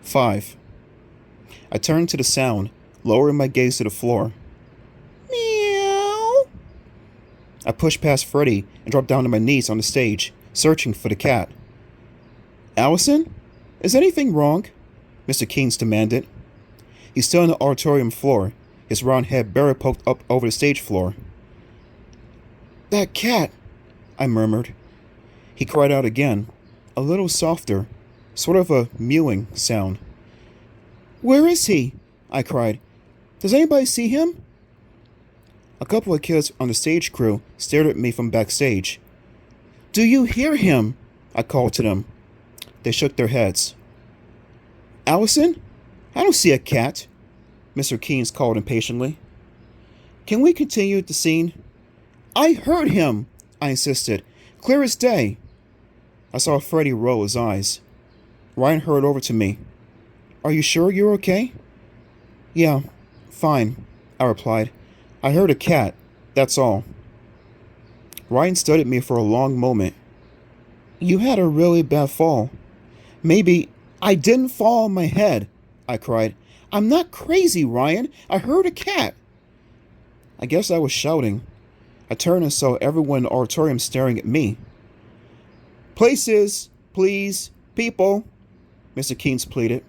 5. I turned to the sound, lowering my gaze to the floor. Meow. I pushed past Freddy and dropped down to my knees on the stage, searching for the cat. Allison? Is anything wrong? Mr. Keynes demanded. He stood on the auditorium floor, his round head barely poked up over the stage floor. That cat, I murmured. He cried out again, a little softer, sort of a mewing sound. Where is he? I cried. Does anybody see him? A couple of kids on the stage crew stared at me from backstage. Do you hear him? I called to them. They shook their heads. Allison? I don't see a cat, Mr. Keynes called impatiently. Can we continue the scene? I heard him, I insisted. Clear as day. I saw Freddy roll his eyes. Ryan hurried over to me. Are you sure you're okay? Yeah, fine, I replied. I heard a cat, that's all. Ryan studied me for a long moment. You had a really bad fall. Maybe I didn't fall on my head, I cried. I'm not crazy, Ryan. I heard a cat. I guess I was shouting. I turned and saw everyone in the auditorium staring at me. Places, please, people, Mr. Keynes pleaded.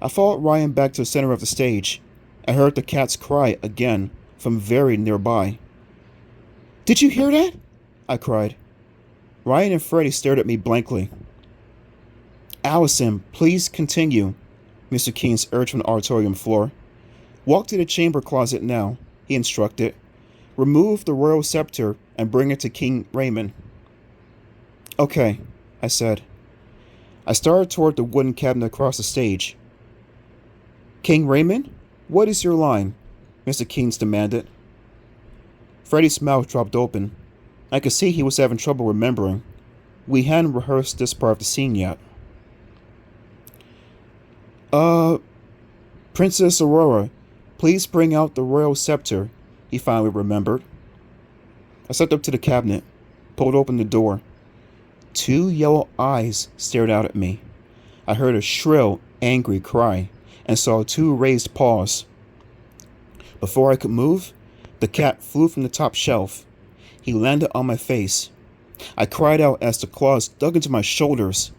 I followed Ryan back to the center of the stage. I heard the cat's cry again from very nearby. Did you hear that? I cried. Ryan and Freddy stared at me blankly. Allison, please continue, Mr. Keynes urged from the auditorium floor. Walk to the chamber closet now, he instructed. Remove the royal scepter and bring it to King Raymond. Okay, I said. I started toward the wooden cabinet across the stage. King Raymond, what is your line? Mr. Keynes demanded. Freddy's mouth dropped open. I could see he was having trouble remembering. We hadn't rehearsed this part of the scene yet. Princess Aurora, please bring out the royal scepter, he finally remembered. I stepped up to the cabinet, pulled open the door. 2 yellow eyes stared out at me. I heard a shrill, angry cry and saw 2 raised paws. Before I could move, the cat flew from the top shelf. He landed on my face. I cried out as the claws dug into my shoulders.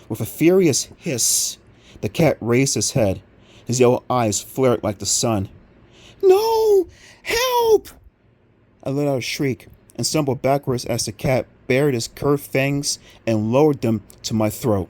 With a furious hiss, the cat raised his head. His yellow eyes flared like the sun. No! Help! I let out a shriek and stumbled backwards as the cat bared his curved fangs and lowered them to my throat.